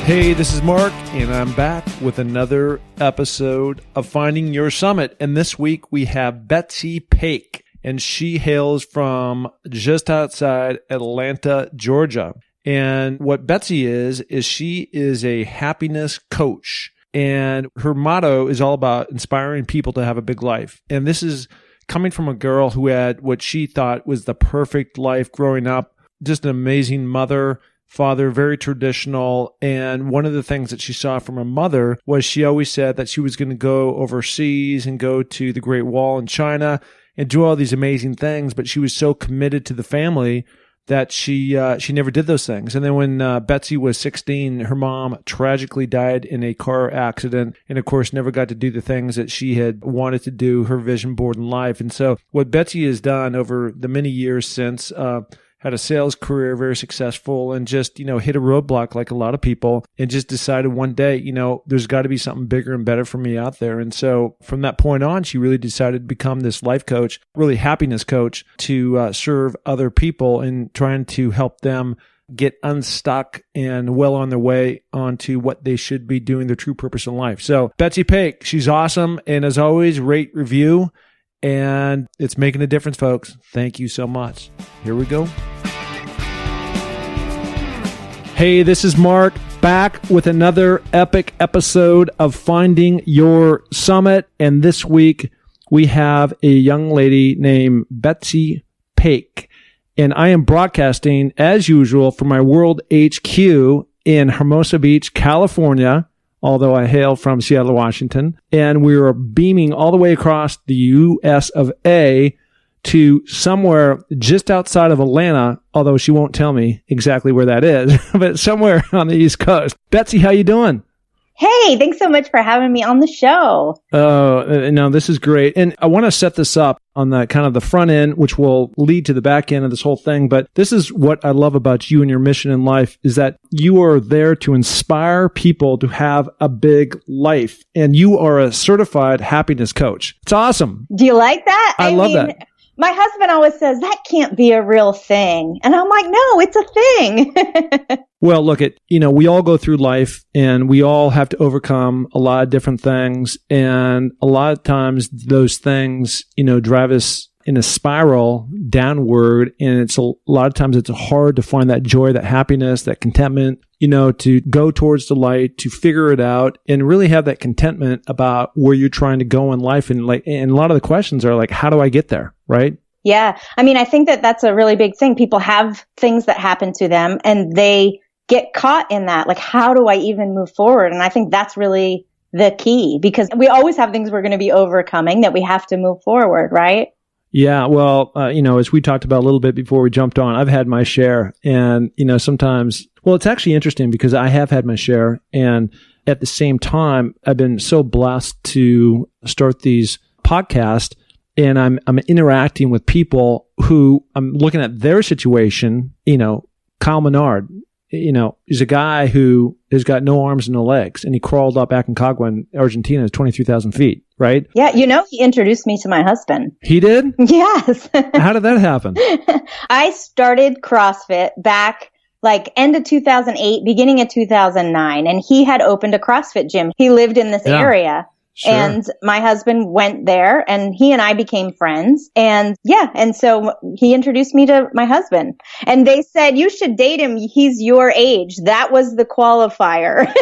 Hey, this is Mark, and I'm back with another episode of Finding Your Summit. And this week we have Betsy Pake, and she hails from just outside Atlanta, Georgia. And what Betsy is she is a happiness coach. And her motto is all about inspiring people to have a big life. And this is coming from a girl who had what she thought was the perfect life growing up, just an amazing mother, father, very traditional. And one of the things that she saw from her mother was she always said that she was going to go overseas and go to the Great Wall in China and do all these amazing things. But she was so committed to the family that she never did those things. And then when Betsy was 16, her mom tragically died in a car accident, and of course never got to do the things that she had wanted to do, her vision board in life. And so what Betsy has done over the many years since, had a sales career, very successful, and just, hit a roadblock like a lot of people, and just decided one day, there's got to be something bigger and better for me out there. And so from that point on, she really decided to become this life coach, really happiness coach, to serve other people and trying to help them get unstuck and well on their way onto what they should be doing, their true purpose in life. So Betsy Pake, she's awesome. And as always, rate, review. And it's making a difference, folks. Thank you so much. Here we go. Hey, this is Mark, back with another epic episode of Finding Your Summit. And this week, we have a young lady named Betsy Pake. And I am broadcasting, as usual, from my World HQ in Hermosa Beach, California, although I hail from Seattle, Washington. And we are beaming all the way across the U.S. of A. to somewhere just outside of Atlanta, although she won't tell me exactly where that is, but somewhere on the East Coast. Betsy, how you doing? Hey, thanks so much for having me on the show. Oh, no, this is great. And I want to set this up on the kind of the front end, which will lead to the back end of this whole thing. But this is what I love about you and your mission in life, is that you are there to inspire people to have a big life. And you are a certified happiness coach. It's awesome. Do you like that? I love that. My husband always says, that can't be a real thing. And I'm like, no, it's a thing. Well, look, we all go through life and we all have to overcome a lot of different things. And a lot of times those things, drive us in a spiral downward. And a lot of times it's hard to find that joy, that happiness, that contentment, to go towards the light, to figure it out and really have that contentment about where you're trying to go in life. And a lot of the questions are like, how do I get there? Right? Yeah. I think that that's a really big thing. People have things that happen to them and they get caught in that. Like, how do I even move forward? And I think that's really the key, because we always have things we're going to be overcoming that we have to move forward, right? Yeah. Well, as we talked about a little bit before we jumped on, I've had my share. And, sometimes, it's actually interesting because I have had my share. And at the same time, I've been so blessed to start these podcasts. And I'm interacting with people who I'm looking at their situation. Kyle Menard, is a guy who has got no arms and no legs, and he crawled up Aconcagua in Argentina at 23,000 feet, right? Yeah, he introduced me to my husband. He did? Yes. How did that happen? I started CrossFit back end of 2008, beginning of 2009, and he had opened a CrossFit gym. He lived in this area. Sure. And my husband went there and he and I became friends. And so he introduced me to my husband. And they said, you should date him. He's your age. That was the qualifier.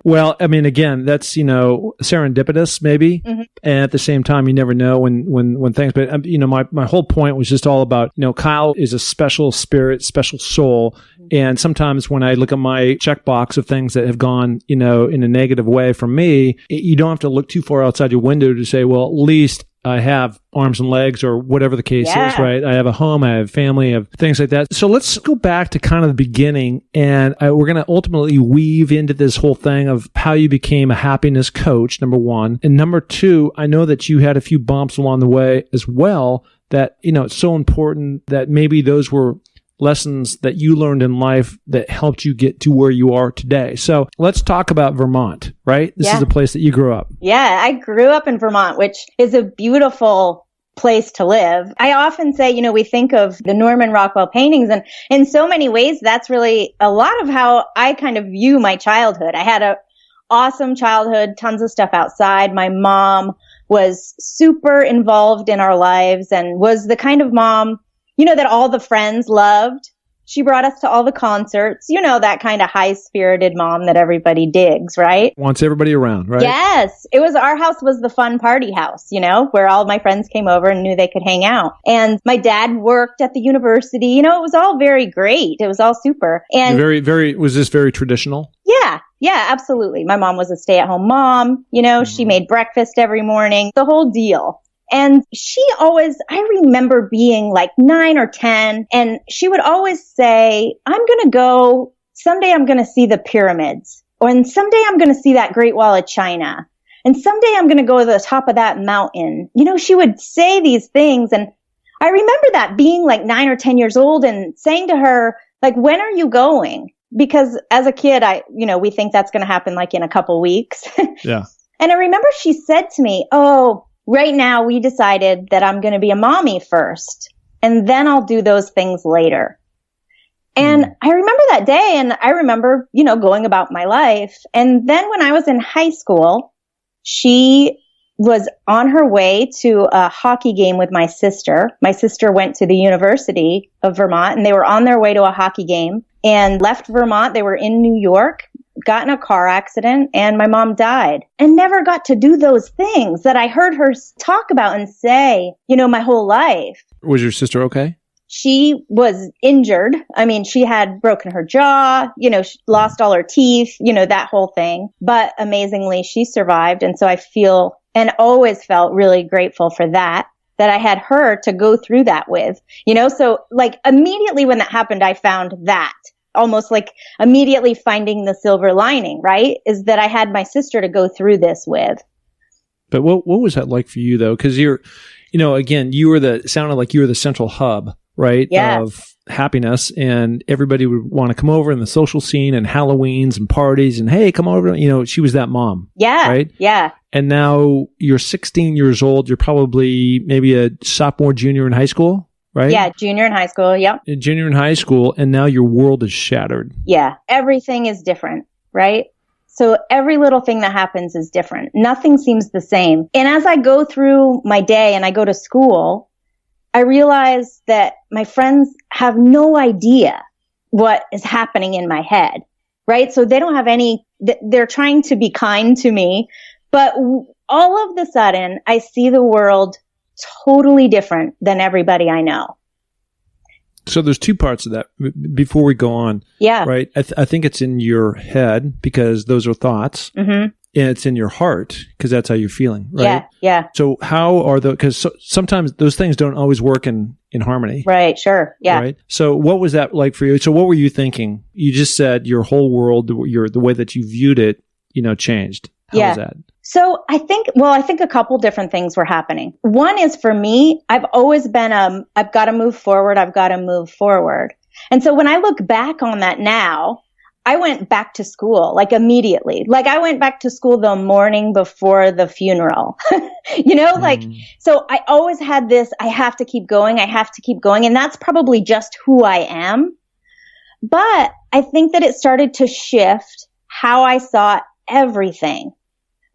Well, again, that's, serendipitous maybe. Mm-hmm. And at the same time, you never know when things, but my whole point was just all about, Kyle is a special spirit, special soul. And sometimes when I look at my checkbox of things that have gone, in a negative way for me, you don't have to look too far outside your window to say, well, at least I have arms and legs or whatever the case is, right? I have a home, I have family, I have things like that. So let's go back to kind of the beginning, and we're going to ultimately weave into this whole thing of how you became a happiness coach, number one. And number two, I know that you had a few bumps along the way as well that, it's so important that maybe those were lessons that you learned in life that helped you get to where you are today. So let's talk about Vermont, right? This is the place that you grew up. Yeah, I grew up in Vermont, which is a beautiful place to live. I often say, we think of the Norman Rockwell paintings, and in so many ways, that's really a lot of how I kind of view my childhood. I had a awesome childhood, tons of stuff outside. My mom was super involved in our lives and was the kind of mom, that all the friends loved. She brought us to all the concerts, that kind of high-spirited mom that everybody digs, right? Wants everybody around, right? Yes. Our house was the fun party house, where all my friends came over and knew they could hang out. And my dad worked at the university. It was all very great. It was all super. And was this very traditional? Yeah. Yeah, absolutely. My mom was a stay-at-home mom. She made breakfast every morning, the whole deal. And I remember being like 9 or 10, and she would always say, someday I'm going to see the pyramids, and someday I'm going to see that Great Wall of China, and someday I'm going to go to the top of that mountain. She would say these things, and I remember that being like 9 or 10 years old and saying to her, like, when are you going? Because as a kid, we think that's going to happen like in a couple weeks. Yeah. And I remember she said to me, right now, we decided that I'm going to be a mommy first, and then I'll do those things later. And I remember that day, and I remember, going about my life. And then when I was in high school, she was on her way to a hockey game with my sister. My sister went to the University of Vermont, and they were on their way to a hockey game and left Vermont. They were in New York, got in a car accident, and my mom died, and never got to do those things that I heard her talk about and say, my whole life. Was your sister okay? She was injured. I mean, she had broken her jaw, she lost all her teeth, that whole thing. But amazingly, she survived. And so I feel and always felt really grateful for that I had her to go through that with, so like immediately when that happened, I found that. Almost like immediately finding the silver lining, right? Is that I had my sister to go through this with. But what was that like for you though? Because again, sounded like you were the central hub, right? Yes. Of happiness, and everybody would want to come over in the social scene and Halloweens and parties and, hey, come over. She was that mom. Yeah. Right? Yeah. And now you're 16 years old. You're probably maybe a sophomore, junior in high school. Right? Yeah, junior in high school. Yep. Junior in high school, and now your world is shattered. Yeah. Everything is different, right? So every little thing that happens is different. Nothing seems the same. And as I go through my day and I go to school, I realize that my friends have no idea what is happening in my head, right? So they don't have they're trying to be kind to me, but all of a sudden I see the world totally different than everybody I know. So there's two parts of that before we go on. Yeah. Right. I think it's in your head because those are thoughts. Mm-hmm. And it's in your heart because that's how you're feeling. Right. Yeah. Yeah. So how are because sometimes those things don't always work in harmony. Right. Sure. Yeah. Right. So what was that like for you? So what were you thinking? You just said your whole world, the way that you viewed it, changed. How was that? So I think a couple different things were happening. One is for me, I've always been, I've got to move forward. I've got to move forward. And so when I look back on that now, I went back to school, like immediately. Like I went back to school the morning before the funeral, so I always had this, I have to keep going. I have to keep going. And that's probably just who I am. But I think that it started to shift how I saw everything,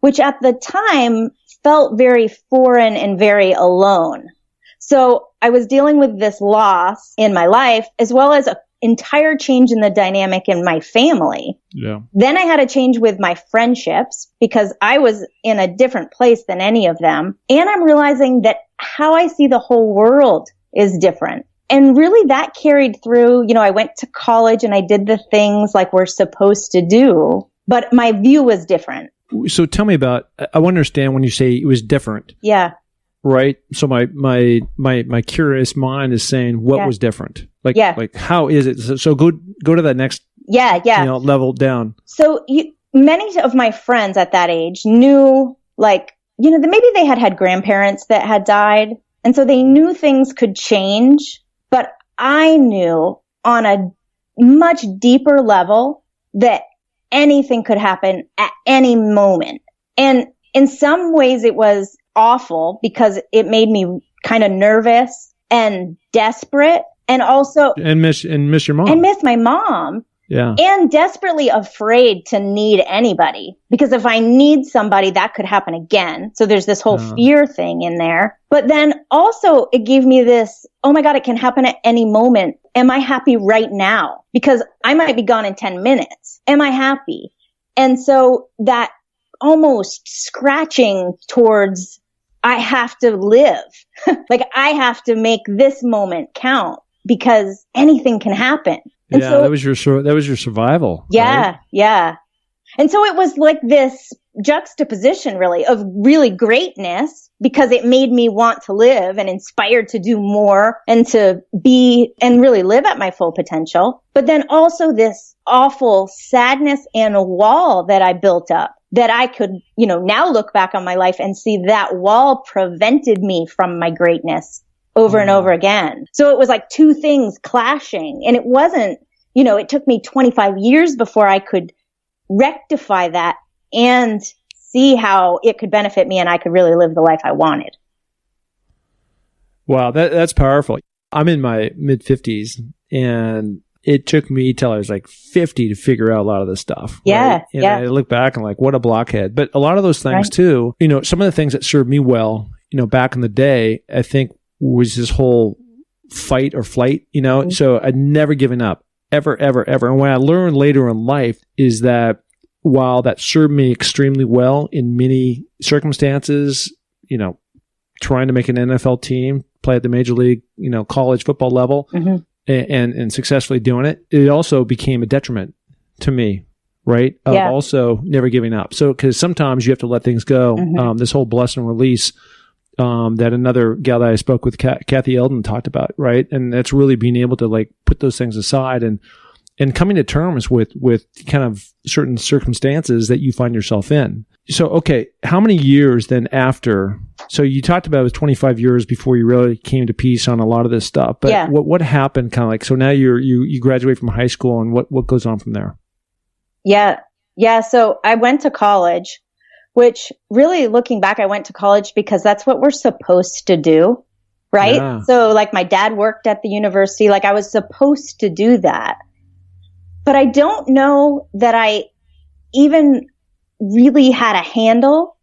which at the time felt very foreign and very alone. So I was dealing with this loss in my life, as well as an entire change in the dynamic in my family. Yeah. Then I had a change with my friendships because I was in a different place than any of them. And I'm realizing that how I see the whole world is different. And really that carried through, I went to college and I did the things like we're supposed to do, but my view was different. So tell me about, I want to understand when you say it was different. Yeah. Right. So my curious mind is saying what was different? Like how is it? So go to that next level down. So many of my friends at that age knew maybe they had grandparents that had died. And so they knew things could change, but I knew on a much deeper level that anything could happen at any moment. And in some ways it was awful because it made me kind of nervous and desperate, and also and miss your mom and miss my mom. Yeah. And desperately afraid to need anybody, because if I need somebody, that could happen again. So there's this whole fear thing in there. But then also it gave me this, oh my God, it can happen at any moment. Am I happy right now? Because I might be gone in 10 minutes. Am I happy? And so that almost scratching towards, I have to live. Like I have to make this moment count, because anything can happen. And yeah, so, that was your survival. Yeah, right? yeah. And so it was like this juxtaposition really of really greatness, because it made me want to live and inspired to do more and to be and really live at my full potential. But then also this awful sadness and a wall that I built up, that I could, now look back on my life and see that wall prevented me from my greatness over and over again. So it was like two things clashing, and it wasn't, it took me 25 years before I could rectify that and see how it could benefit me and I could really live the life I wanted. Wow, that's powerful. I'm in my mid 50s, and it took me till I was like 50 to figure out a lot of this stuff. Yeah. Right? And I look back and like, what a blockhead. But a lot of those things too, some of the things that served me well, back in the day, I think was this whole fight or flight, so I'd never given up, ever, ever, ever. And what I learned later in life is that while that served me extremely well in many circumstances, trying to make an NFL team, play at the major league, college football level, and successfully doing it, it also became a detriment to me, right? Of also never giving up. So, because sometimes you have to let things go. This whole bless and release, that another gal that I spoke with, Kathy Eldon, talked about, right? And that's really being able to like put those things aside and coming to terms with kind of certain circumstances that you find yourself in. So, okay, how many years then after? So you talked about it was 25 years before you really came to peace on a lot of this stuff. But what happened? Kind of like, so now you graduate from high school, and what goes on from there? Yeah. So I went to college. Which really, looking back, I went to college because that's what we're supposed to do, right? Yeah. So like my dad worked at the university, like I was supposed to do that. But I don't know that I even really had a handle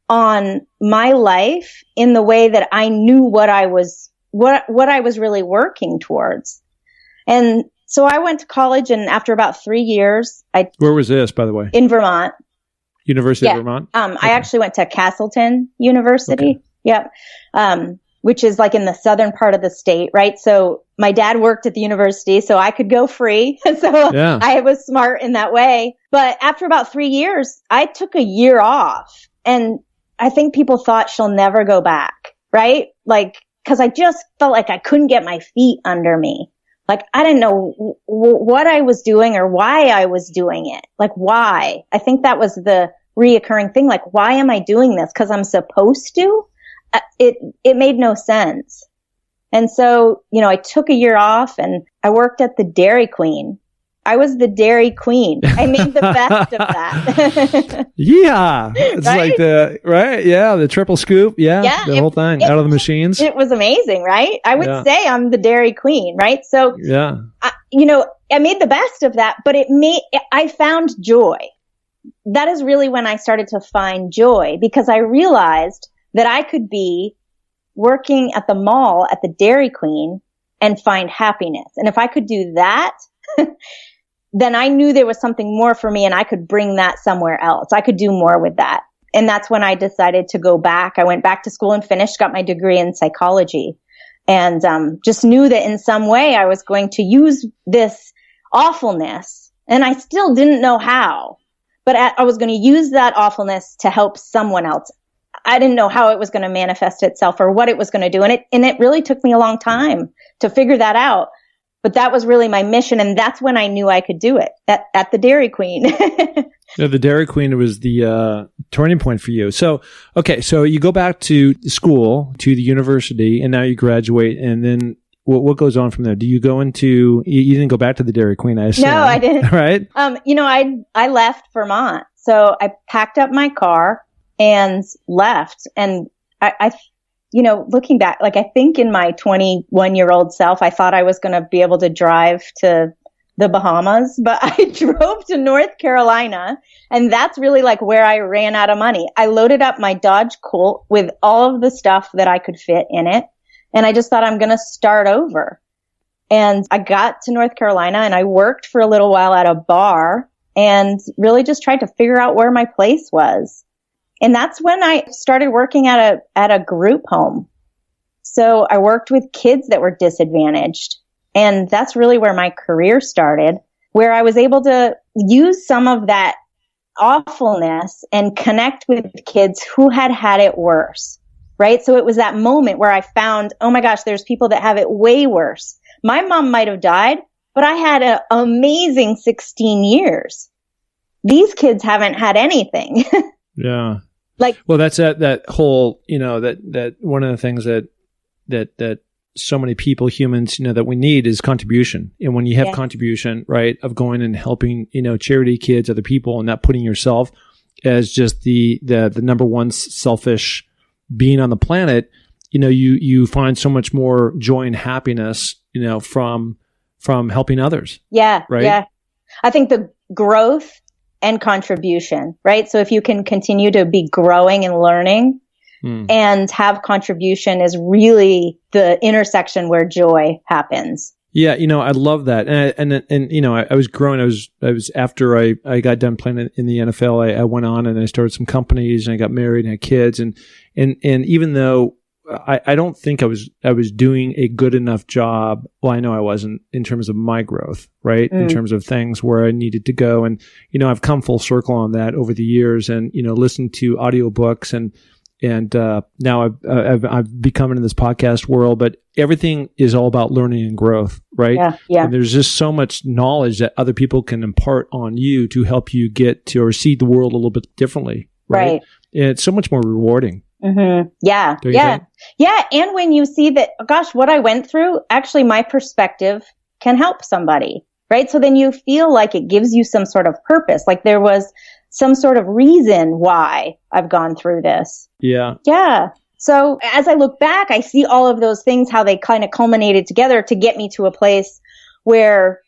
on my life in the way that I knew what I was really working towards. And so I went to college, and after about 3 years, Where was this, by the way? In Vermont. University of Vermont? Okay. I actually went to Castleton University. Okay. Yep. Which is like in the southern part of the state, right? So my dad worked at the university, so I could go free. So I was smart in that way. But after about 3 years, I took a year off, and I think people thought she'll never go back, right? Like, cause I just felt like I couldn't get my feet under me. Like, I didn't know what I was doing or why I was doing it. Like, why? I think that was the reoccurring thing. Like, why am I doing this? Because I'm supposed to? It made no sense. And so, I took a year off, and I worked at the Dairy Queen. I was the Dairy Queen. I made the best of that. Yeah. It's like the triple scoop. Yeah. The whole thing out of the machines. It was amazing, right? I would say I'm the Dairy Queen, right? So, I made the best of that, but I found joy. That is really when I started to find joy, because I realized that I could be working at the mall at the Dairy Queen and find happiness. And if I could do that, then I knew there was something more for me, and I could bring that somewhere else. I could do more with that. And that's when I decided to go back. I went back to school and finished, got my degree in psychology, and just knew that in some way I was going to use this awfulness. And I still didn't know how, but I was going to use that awfulness to help someone else. I didn't know how it was going to manifest itself or what it was going to do. And it really took me a long time to figure that out. But that was really my mission. And that's when I knew I could do it at the Dairy Queen. The Dairy Queen was the turning point for you. So, okay. So you go back to school, to the university, and now you graduate. And then what goes on from there? Do you go into, you didn't go back to the Dairy Queen, I assume. No, I didn't. Right? I left Vermont. So I packed up my car and left. And I looking back, like I think in my 21-year-old self, I thought I was going to be able to drive to the Bahamas, but I drove to North Carolina, and that's really like where I ran out of money. I loaded up my Dodge Colt with all of the stuff that I could fit in it, and I just thought I'm going to start over. And I got to North Carolina, and I worked for a little while at a bar and really just tried to figure out where my place was. And that's when I started working at a group home. So I worked with kids that were disadvantaged. And that's really where my career started, where I was able to use some of that awfulness and connect with kids who had it worse, right? So it was that moment where I found, oh my gosh, there's people that have it way worse. My mom might have died, but I had an amazing 16 years. These kids haven't had anything. Yeah. Well, that's that whole, that one of the things that so many people, humans, that we need is contribution. And when you have contribution, right, of going and helping, charity kids, other people, and not putting yourself as just the number one selfish being on the planet, you find so much more joy and happiness, from helping others. Yeah. Right. Yeah. I think the growth and contribution, right? So if you can continue to be growing and learning and have contribution is really the intersection where joy happens. Yeah, I love that. And I was growing. I was after I got done playing in the NFL. I went on and I started some companies and I got married and had kids. And even though I don't think I was doing a good enough job. Well, I know I wasn't in terms of my growth, right? In terms of things where I needed to go. And, I've come full circle on that over the years and, listened to audiobooks and now I've become into this podcast world, but everything is all about learning and growth, right? Yeah. And there's just so much knowledge that other people can impart on you to help you get to or see the world a little bit differently, right? And it's so much more rewarding. Mm-hmm. Yeah. Yeah. And when you see that, gosh, what I went through, actually my perspective can help somebody, right? So then you feel like it gives you some sort of purpose, like there was some sort of reason why I've gone through this. Yeah. Yeah. So as I look back, I see all of those things, how they kind of culminated together to get me to a place where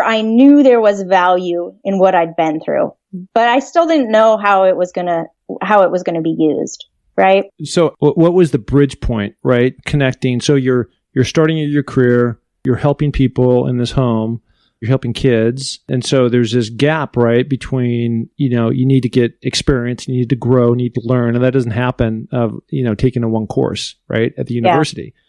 I knew there was value in what I'd been through, but I still didn't know how it was going to be used. Right. So what was the bridge point, right? Connecting. So you're starting your career, you're helping people in this home, you're helping kids. And so there's this gap, right, between, you need to get experience, you need to grow, you need to learn. And that doesn't happen of, taking a one course, right, at the university. Yeah.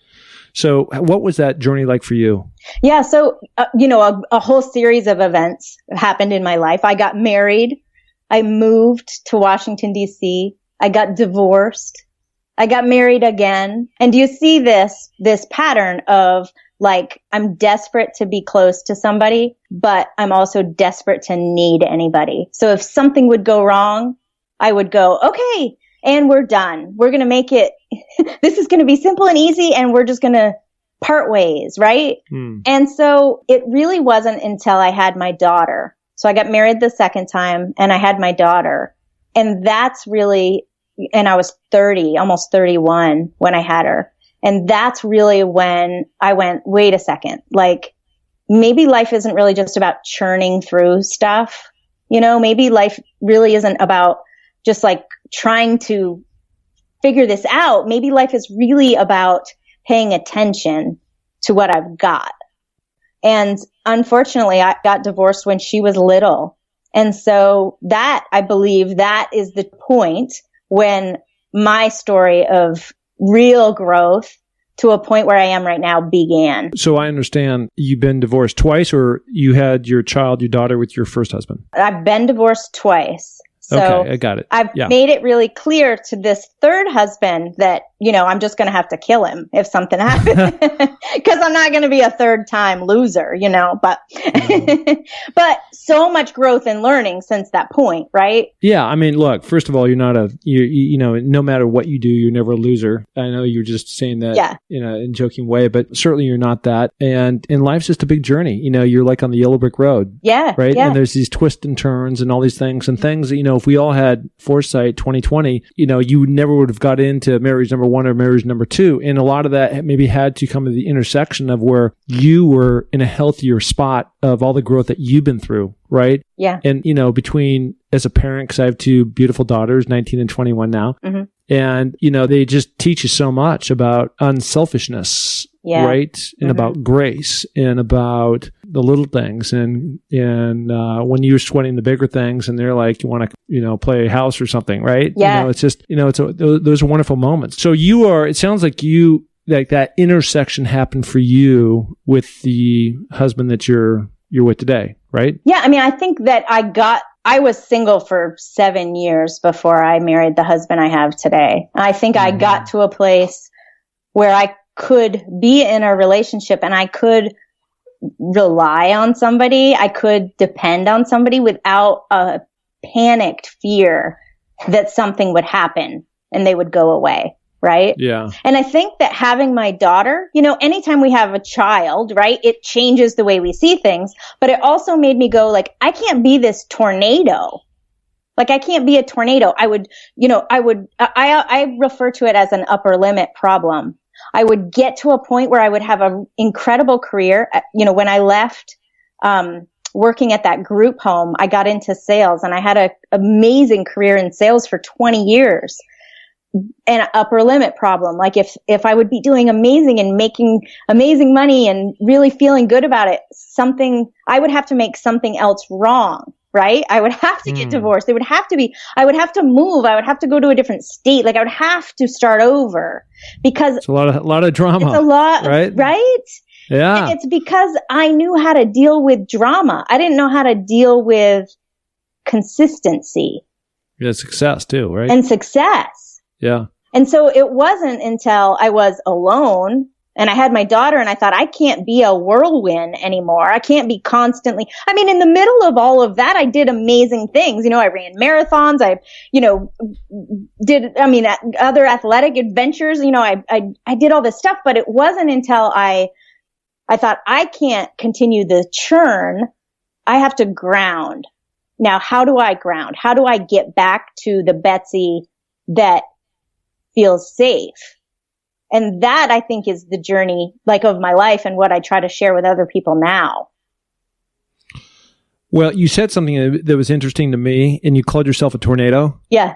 So what was that journey like for you? Yeah. So, a whole series of events happened in my life. I got married. I moved to Washington, D.C. I got divorced. I got married again. And do you see this pattern of, like, I'm desperate to be close to somebody, but I'm also desperate to need anybody. So if something would go wrong, I would go, okay, and we're done. We're going to make it, this is going to be simple and easy, and we're just going to part ways, right? And so it really wasn't until I had my daughter. So I got married the second time, and I had my daughter. And that's really, and I was 30, almost 31 when I had her. And that's really when I went, wait a second, like maybe life isn't really just about churning through stuff. Maybe life really isn't about just like trying to figure this out. Maybe life is really about paying attention to what I've got. And unfortunately, I got divorced when she was little. And so that, I believe, that is the point when my story of real growth to a point where I am right now began. So I understand you've been divorced twice, or you had your daughter with your first husband? I've been divorced twice. So okay, I got it. I've made it really clear to this third husband that, I'm just going to have to kill him if something happens, because I'm not going to be a third time loser, but, but so much growth and learning since that point, right? Yeah. I mean, look, first of all, you're not no matter what you do, you're never a loser. I know you're just saying that, in a joking way, but certainly you're not that. And life's just a big journey. You're like on the yellow brick road. Yeah. Right. Yeah. And there's these twists and turns and all these things that, if we all had foresight 2020, you never would have got into marriage number number one or marriage number two. And a lot of that maybe had to come to the intersection of where you were in a healthier spot of all the growth that you've been through, right? Yeah. And, between as a parent, because I have two beautiful daughters, 19 and 21 now, and, they just teach you so much about unselfishness, right? And about grace and about the little things. And when you're sweating the bigger things and they're like, you want to, play a house or something, right? Yeah. It's just, those are wonderful moments. So it sounds like that intersection happened for you with the husband that you're with today, right? Yeah. I mean, I think that I was single for 7 years before I married the husband I have today. I think I got to a place where I could be in a relationship and I could rely on somebody. I could depend on somebody without a panicked fear that something would happen and they would go away. Right? Yeah. And I think that having my daughter, anytime we have a child, right, it changes the way we see things, but it also made me go like, I can't be this tornado. Like I can't be a tornado. I refer to it as an upper limit problem. I would get to a point where I would have an incredible career. When I left, working at that group home, I got into sales and I had an amazing career in sales for 20 years. An upper limit problem. Like if I would be doing amazing and making amazing money and really feeling good about it, I would have to make something else wrong, right? I would have to get divorced. I would have to move. I would have to go to a different state. Like I would have to start over because it's a lot of drama. It's a lot, right? Yeah. And it's because I knew how to deal with drama. I didn't know how to deal with consistency. Yeah, success too, right? And success. Yeah. And so it wasn't until I was alone and I had my daughter and I thought, I can't be a whirlwind anymore. I can't be constantly, in the middle of all of that, I did amazing things. I ran marathons. I, did other athletic adventures. I did all this stuff, but it wasn't until I thought I can't continue the churn. I have to ground. Now, how do I ground? How do I get back to the Betsy that feels safe? And that I think is the journey of my life and what I try to share with other people now. Well, you said something that was interesting to me and you called yourself a tornado. Yeah.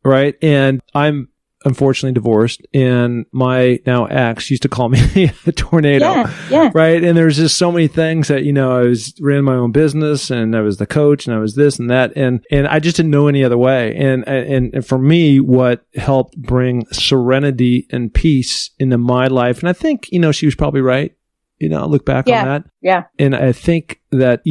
Right. And I'm unfortunately divorced and my now ex used to call me a tornado. Yeah. Right. And there's just so many things that, I ran my own business and I was the coach and I was this and that. And I just didn't know any other way. And for me, what helped bring serenity and peace into my life. And I think, she was probably right. Look back on that. Yeah. And I think that,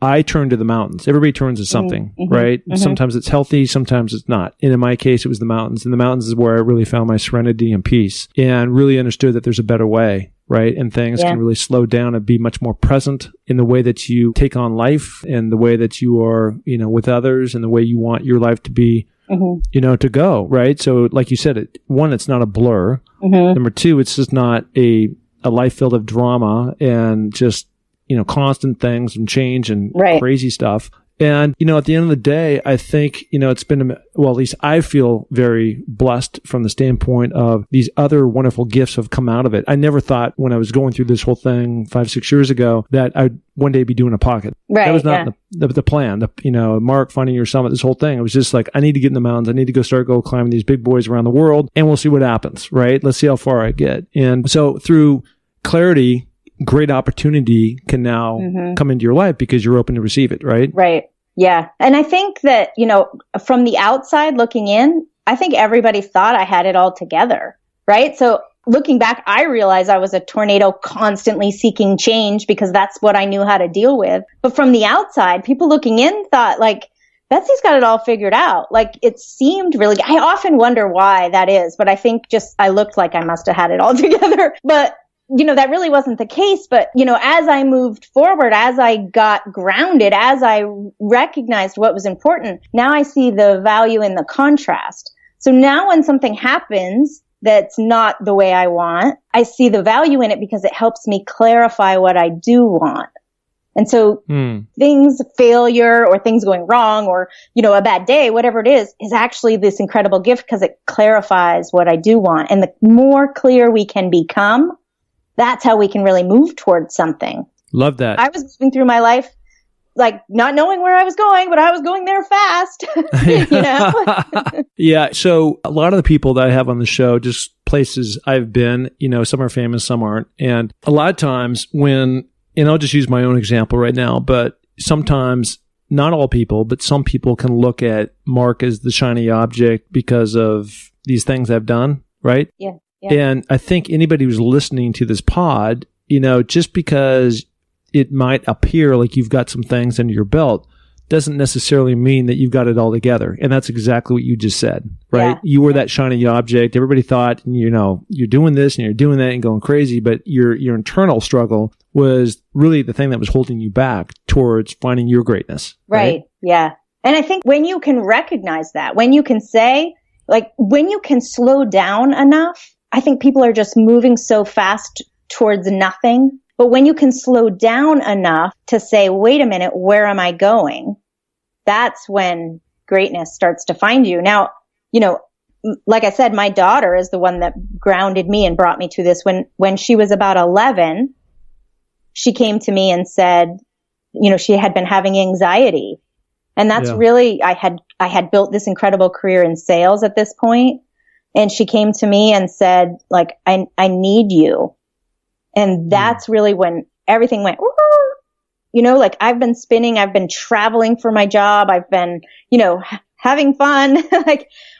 I turn to the mountains. Everybody turns to something, right? Sometimes it's healthy, sometimes it's not. And in my case, it was the mountains. And the mountains is where I really found my serenity and peace and really understood that there's a better way, right? And things can really slow down and be much more present in the way that you take on life and the way that you are, with others and the way you want your life to be, to go, right? So like you said, it's not a blur. Number two, it's just not a life filled of drama and just, constant things and change and crazy stuff. And, at the end of the day, I think, it's been, at least I feel very blessed from the standpoint of these other wonderful gifts have come out of it. I never thought when I was going through this whole thing 5-6 years ago that I'd one day be doing a pocket. Right. That was not the plan. Mark, finding your summit, this whole thing. It was just like, I need to get in the mountains. I need to go climbing these big boys around the world and we'll see what happens, right? Let's see how far I get. And so through clarity, great opportunity can now come into your life because you're open to receive it, right? Right. Yeah. And I think that, from the outside looking in, I think everybody thought I had it all together, right? So looking back, I realized I was a tornado constantly seeking change because that's what I knew how to deal with. But from the outside, people looking in thought Betsy's got it all figured out. It seemed really, I often wonder why that is, but I think just I looked like I must have had it all together. But that really wasn't the case. But, as I moved forward, as I got grounded, as I recognized what was important, now I see the value in the contrast. So now when something happens that's not the way I want, I see the value in it because it helps me clarify what I do want. And so failure or things going wrong or, a bad day, whatever it is actually this incredible gift because it clarifies what I do want. And the more clear we can become, that's how we can really move towards something. Love that. I was moving through my life, like not knowing where I was going, but I was going there fast, Yeah. So a lot of the people that I have on the show, just places I've been, some are famous, some aren't. And a lot of times and I'll just use my own example right now, but sometimes not all people, but some people can look at Mark as the shiny object because of these things I've done, right? Yeah. And I think anybody who's listening to this pod, just because it might appear like you've got some things under your belt doesn't necessarily mean that you've got it all together. And that's exactly what you just said, right? Yeah. You were that shiny object. Everybody thought, you're doing this and you're doing that and going crazy, but your internal struggle was really the thing that was holding you back towards finding your greatness. Right. Yeah. And I think when you can recognize that, when you can say, when you can slow down enough, I think people are just moving so fast towards nothing. But when you can slow down enough to say, wait a minute, where am I going? That's when greatness starts to find you. Now, like I said, my daughter is the one that grounded me and brought me to this. When she was about 11, she came to me and said, she had been having anxiety. And that's really, I had built this incredible career in sales at this point. And she came to me and said, I need you. And that's really when everything went, I've been spinning, I've been traveling for my job, I've been, having fun,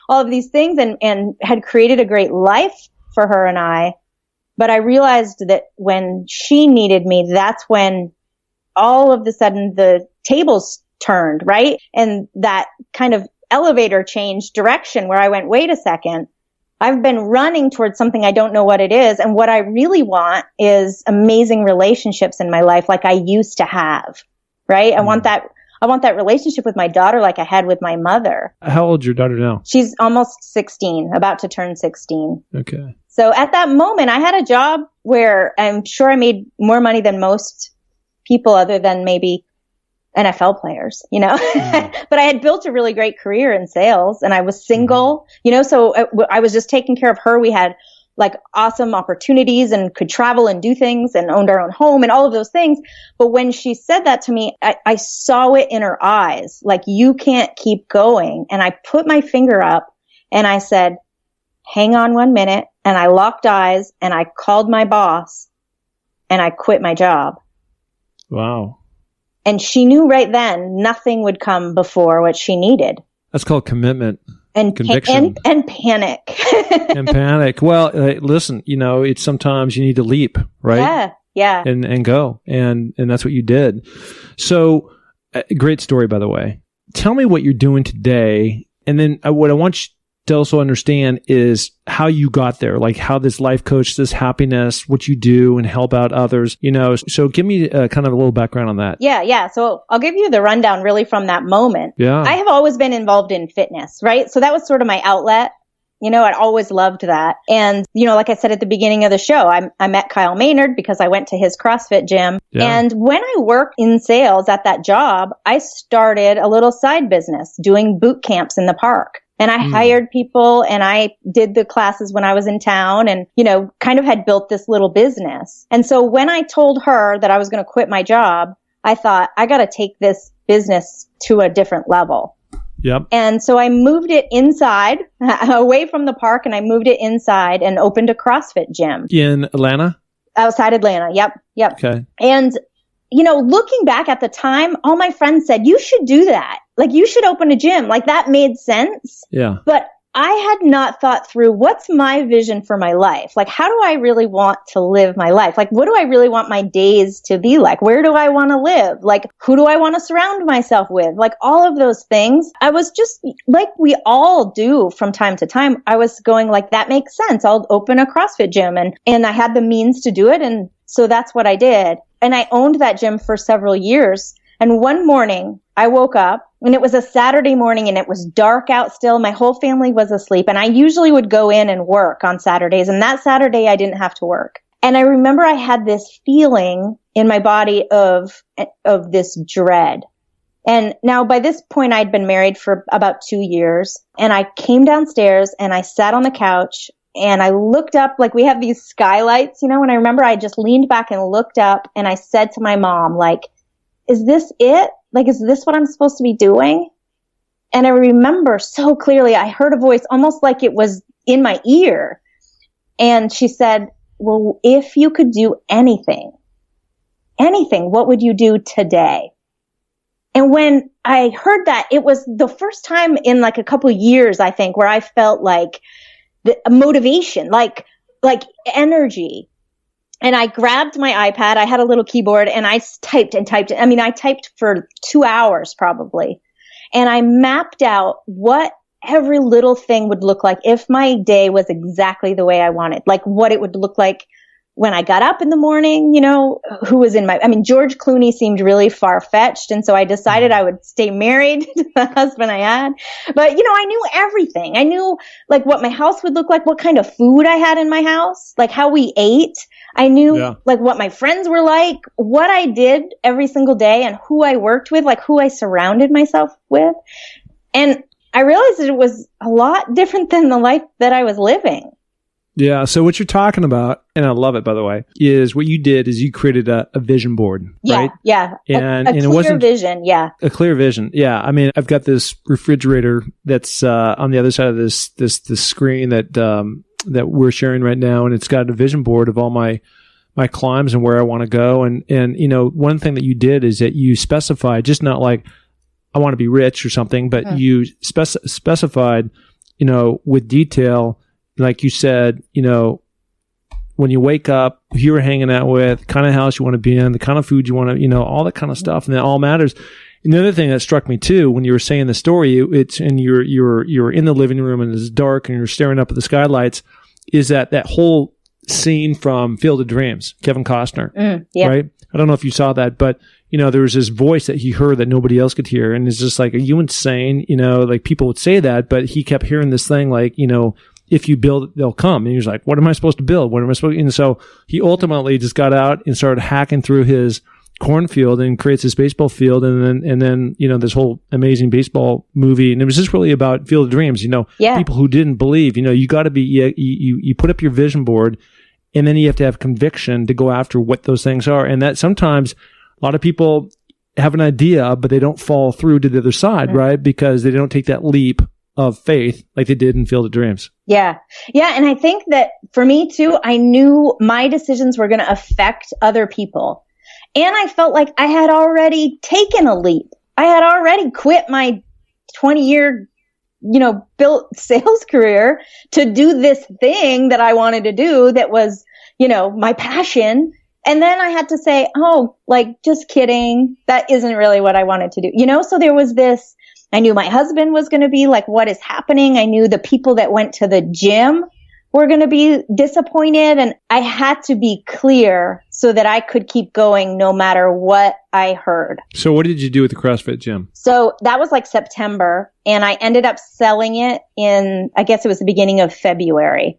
all of these things and had created a great life for her and I. But I realized that when she needed me, that's when all of a sudden the tables turned, right? And that kind of elevator changed direction where I went, wait a second. I've been running towards something I don't know what it is. And what I really want is amazing relationships in my life like I used to have, right? I want that relationship with my daughter like I had with my mother. How old is your daughter now? She's almost 16, about to turn 16. Okay. So at that moment, I had a job where I'm sure I made more money than most people other than maybe NFL players, but I had built a really great career in sales and I was single, so I was just taking care of her. We had awesome opportunities and could travel and do things and owned our own home and all of those things. But when she said that to me, I saw it in her eyes, you can't keep going. And I put my finger up and I said, hang on 1 minute. And I locked eyes and I called my boss and I quit my job. Wow. And she knew right then nothing would come before what she needed. That's called commitment. And conviction. And panic. And panic. Well, listen, it's sometimes you need to leap, right? Yeah. And go. And that's what you did. So, great story, by the way. Tell me what you're doing today. And then what I want you to also understand is how you got there, how this life coach, this happiness, what you do and help out others, so give me kind of a little background on that. Yeah. So I'll give you the rundown really from that moment. Yeah. I have always been involved in fitness, right? So that was sort of my outlet. I'd always loved that. And, like I said at the beginning of the show, I met Kyle Menard because I went to his CrossFit gym. Yeah. And when I worked in sales at that job, I started a little side business doing boot camps in the park. And I hired people and I did the classes when I was in town and, kind of had built this little business. And so when I told her that I was going to quit my job, I thought I got to take this business to a different level. Yep. And so I moved it inside, away from the park, and I moved it inside and opened a CrossFit gym. In Atlanta? Outside Atlanta. Yep. Okay. And, looking back at the time, all my friends said, you should do that. You should open a gym. That made sense. Yeah. But I had not thought through what's my vision for my life? How do I really want to live my life? What do I really want my days to be like? Where do I want to live? Who do I want to surround myself with? All of those things. I was just like we all do from time to time. I was going that makes sense. I'll open a CrossFit gym and I had the means to do it. And so that's what I did. And I owned that gym for several years. And one morning I woke up and it was a Saturday morning and it was dark out still. My whole family was asleep and I usually would go in and work on Saturdays. And that Saturday I didn't have to work. And I remember I had this feeling in my body of this dread. And now by this point, I'd been married for about 2 years, and I came downstairs and I sat on the couch and I looked up, like we have these skylights, and I remember I just leaned back and looked up and I said to my mom, like, is this it? Like, is this what I'm supposed to be doing? And I remember so clearly, I heard a voice almost like it was in my ear. And she said, well, if you could do anything, what would you do today? And when I heard that, it was the first time in like a couple of years, I think, where I felt like the motivation, like energy. And I grabbed my iPad. I had a little keyboard and I typed and typed. I mean, I typed for 2 hours probably. And I mapped out what every little thing would look like if my day was exactly the way I wanted, like what it would look like when I got up in the morning, who was George Clooney seemed really far-fetched. And so I decided I would stay married to the husband I had. But, I knew everything. I knew like what my house would look like, what kind of food I had in my house, like how we ate. I knew like what my friends were like, what I did every single day and who I worked with, like who I surrounded myself with. And I realized that it was a lot different than the life that I was living. Yeah. So what you're talking about, and I love it, by the way, is what you did is you created a vision board, right? Yeah. And a clear it wasn't vision. Yeah. A clear vision. Yeah. I mean, I've got this refrigerator that's on the other side of this screen that we're sharing right now, and it's got a vision board of all my climbs and where I want to go. And one thing that you did is that you specified, just not like I want to be rich or something, but you specified, with detail, like you said, when you wake up, who you're hanging out with, kind of house you want to be in, the kind of food you want to, all that kind of stuff, and that all matters. And the other thing that struck me too, when you were saying the story, you're in the living room and it's dark and you're staring up at the skylights, is that whole scene from Field of Dreams, Kevin Costner, right? I don't know if you saw that, but there was this voice that he heard that nobody else could hear, and it's just like, are you insane? Like people would say that, but he kept hearing this thing like, if you build it, they'll come. And he was like, what am I supposed to build? What am I supposed to? And so he ultimately just got out and started hacking through his cornfield and creates this baseball field. And then, this whole amazing baseball movie. And it was just really about Field of Dreams, people who didn't believe, you got to be, you put up your vision board, and then you have to have conviction to go after what those things are. And that sometimes a lot of people have an idea, but they don't follow through to the other side, right? Because they don't take that leap of faith like they did in Field of Dreams. Yeah. Yeah. And I think that for me too, I knew my decisions were going to affect other people. And I felt like I had already taken a leap. I had already quit my 20-year, built sales career to do this thing that I wanted to do that was, my passion. And then I had to say, oh, like, just kidding. That isn't really what I wanted to do. So there was this, I knew my husband was going to be like, what is happening? I knew the people that went to the gym were going to be disappointed. And I had to be clear so that I could keep going no matter what I heard. So what did you do with the CrossFit gym? So that was like September, and I ended up selling it in, I guess it was the beginning of February.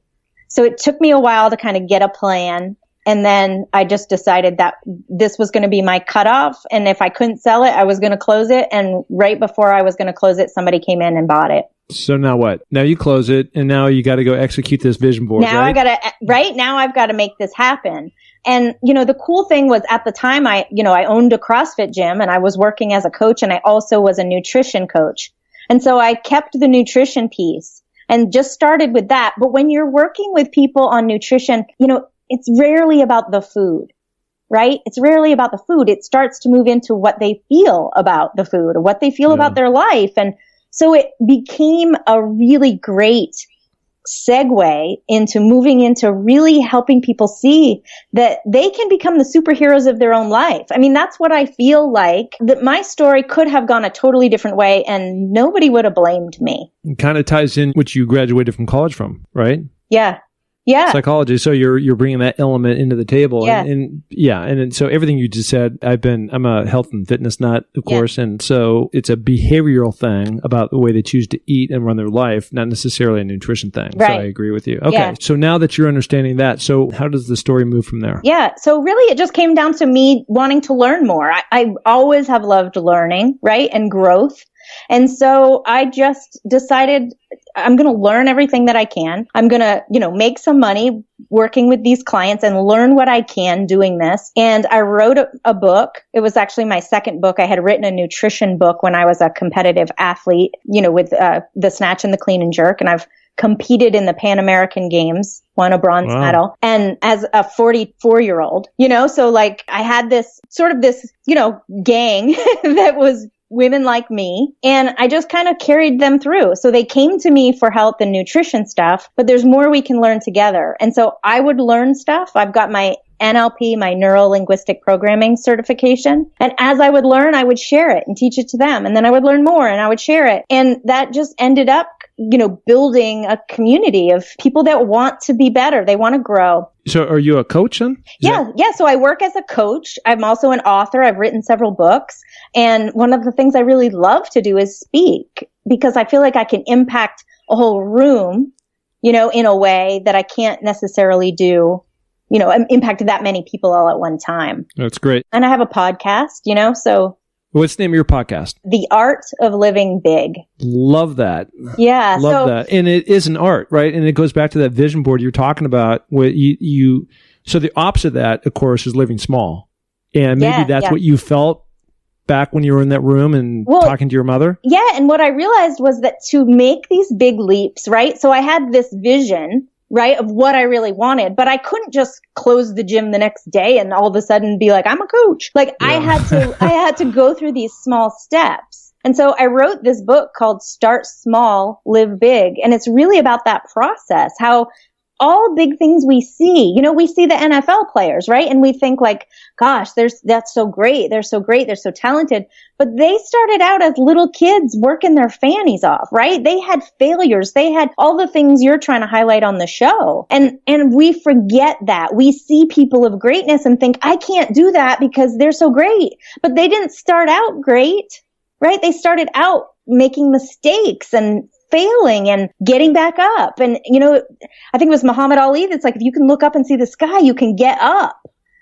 So it took me a while to kind of get a plan. And then I just decided that this was going to be my cutoff. And if I couldn't sell it, I was going to close it. And right before I was going to close it, somebody came in and bought it. So now what? Now you close it, and now you got to go execute this vision board. Now I've got to make this happen. And, the cool thing was at the time I owned a CrossFit gym, and I was working as a coach, and I also was a nutrition coach. And so I kept the nutrition piece and just started with that. But when you're working with people on nutrition, it's rarely about the food, right? It's rarely about the food. It starts to move into what they feel about the food or what they feel about their life. And so it became a really great segue into moving into really helping people see that they can become the superheroes of their own life. I mean, that's what I feel like, that my story could have gone a totally different way and nobody would have blamed me. It kind of ties in what you graduated from college from, right? Yeah. psychology. So you're bringing that element into the table. Yeah. And so everything you just said, I'm a health and fitness nut, of course. And so it's a behavioral thing about the way they choose to eat and run their life, not necessarily a nutrition thing. Right. So I agree with you. Okay. So now that you're understanding that, so how does the story move from there? Yeah. So really it just came down to me wanting to learn more. I always have loved learning, right? And growth. And so I just decided I'm going to learn everything that I can. I'm going to, make some money working with these clients and learn what I can doing this. And I wrote a book. It was actually my second book. I had written a nutrition book when I was a competitive athlete, with the snatch and the clean and jerk. And I've competed in the Pan American Games, won a bronze medal. And as a 44-year-old, so like I had this gang that was women like me, and I just kind of carried them through. So they came to me for health and nutrition stuff, but there's more we can learn together. And so I would learn stuff. I've got my NLP, my neuro linguistic programming certification. And as I would learn, I would share it and teach it to them. And then I would learn more and I would share it. And that just ended up, building a community of people that want to be better. They want to grow. So are you a coach then? Yeah. So I work as a coach. I'm also an author. I've written several books. And one of the things I really love to do is speak, because I feel like I can impact a whole room, in a way that I can't necessarily do, impact that many people all at one time. That's great. And I have a podcast, so. What's the name of your podcast? The Art of Living Big. Love that. Yeah. Love that. And it is an art, right? And it goes back to that vision board you're talking about. Where so the opposite of that, of course, is living small. And maybe that's what you felt back when you were in that room and talking to your mother? Yeah. And what I realized was that to make these big leaps, right? So I had this vision, right, of what I really wanted, but I couldn't just close the gym the next day and all of a sudden be like, I'm a coach. Like I had to go through these small steps. And so I wrote this book called Start Small, Live Big. And it's really about that process, how all big things we see, we see the NFL players, right? And we think like, gosh, that's so great. They're so great. They're so talented. But they started out as little kids working their fannies off, right? They had failures. They had all the things you're trying to highlight on the show. And we forget that. We see people of greatness and think, I can't do that because they're so great. But they didn't start out great, right? They started out making mistakes and failing and getting back up. And, I think it was Muhammad Ali that's like, if you can look up and see the sky, you can get up.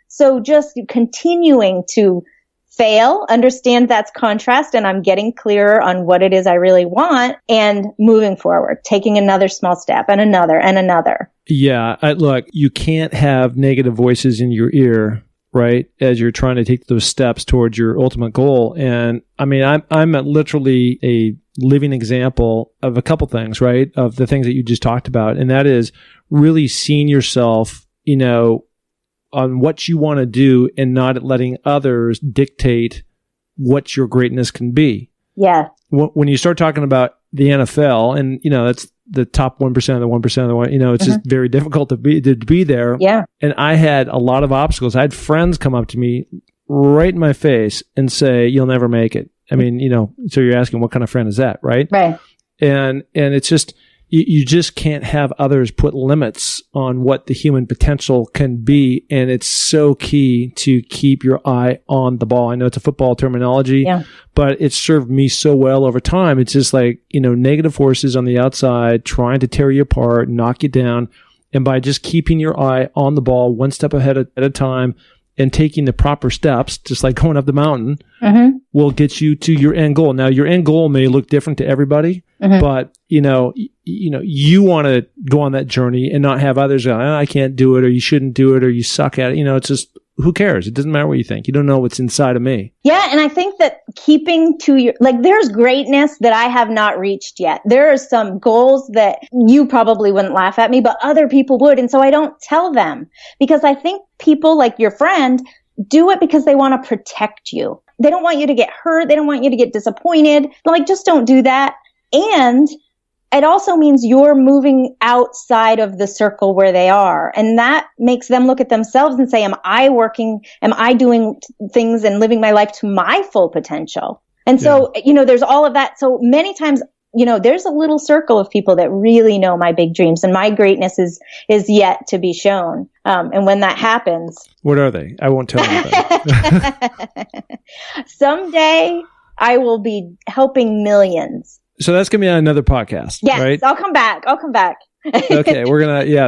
So just continuing to fail, understand that's contrast, and I'm getting clearer on what it is I really want, and moving forward, taking another small step and another and another. Yeah. Look, you can't have negative voices in your ear, right, as you're trying to take those steps towards your ultimate goal. And I mean, I'm literally a living example of a couple things, right, of the things that you just talked about. And that is really seeing yourself, on what you want to do and not letting others dictate what your greatness can be. Yeah. When you start talking about the NFL, and, that's the top 1% of the 1% of the one, it's just very difficult to be there. Yeah. And I had a lot of obstacles. I had friends come up to me right in my face and say, you'll never make it. I mean, so you're asking what kind of friend is that, right? Right. And it's just, you just can't have others put limits on what the human potential can be. And it's so key to keep your eye on the ball. I know it's a football terminology, but it's served me so well over time. It's just like, negative forces on the outside trying to tear you apart, knock you down. And by just keeping your eye on the ball one step ahead at a time and taking the proper steps, just like going up the mountain, will get you to your end goal. Now, your end goal may look different to everybody, but, you want to go on that journey and not have others go, I can't do it, or you shouldn't do it, or you suck at it. It's just, who cares? It doesn't matter what you think. You don't know what's inside of me. Yeah. And I think that keeping to your, there's greatness that I have not reached yet. There are some goals that you probably wouldn't laugh at me, but other people would. And so I don't tell them, because I think people like your friend do it because they want to protect you. They don't want you to get hurt. They don't want you to get disappointed. Just don't do that. And it also means you're moving outside of the circle where they are. And that makes them look at themselves and say, am I doing things and living my life to my full potential? And so, there's all of that. So many times there's a little circle of people that really know my big dreams, and my greatness is yet to be shown. And when that happens, what are they? I won't tell anybody. Someday I will be helping millions. So that's going to be on another podcast, yes, right? I'll come back. Okay.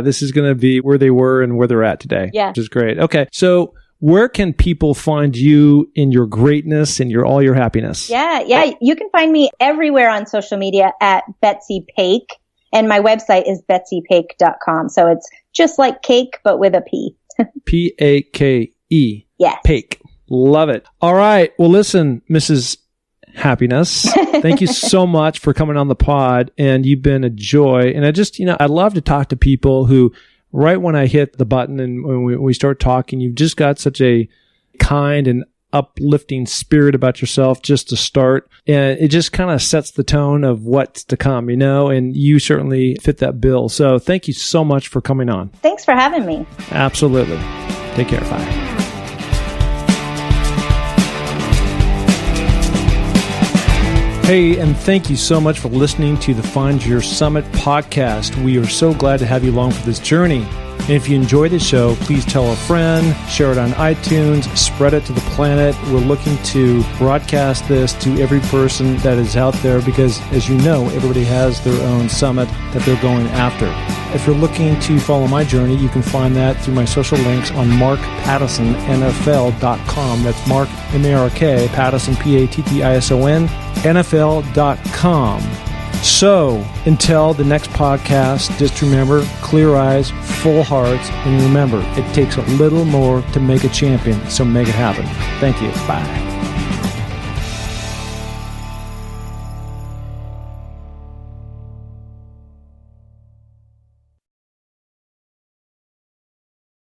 This is going to be where they were and where they're at today. Yeah. Which is great. Okay. So where can people find you in your greatness and all your happiness? Yeah. You can find me everywhere on social media at Betsy Pake. And my website is betsypake.com. So it's just like cake, but with a P. P-A-K-E. Yes. Pake. Love it. All right. Well, listen, Mrs. Happiness, thank you so much for coming on the pod. And you've been a joy. And I love to talk to people who, right when I hit the button and when we start talking, you've just got such a kind and uplifting spirit about yourself just to start. And it just kind of sets the tone of what's to come, and you certainly fit that bill. So thank you so much for coming on. Thanks for having me. Absolutely. Take care. Bye. Hey, and thank you so much for listening to the Find Your Summit podcast. We are so glad to have you along for this journey. And if you enjoy the show, please tell a friend, share it on iTunes, spread it to the planet. We're looking to broadcast this to every person that is out there because, as you know, everybody has their own summit that they're going after. If you're looking to follow my journey, you can find that through my social links on markpattisonnfl.com. That's Mark, M-A-R-K, Pattison, P-A-T-T-I-S-O-N, NFL.com. So, until the next podcast, just remember, clear eyes, full hearts, and remember, it takes a little more to make a champion, so make it happen. Thank you. Bye.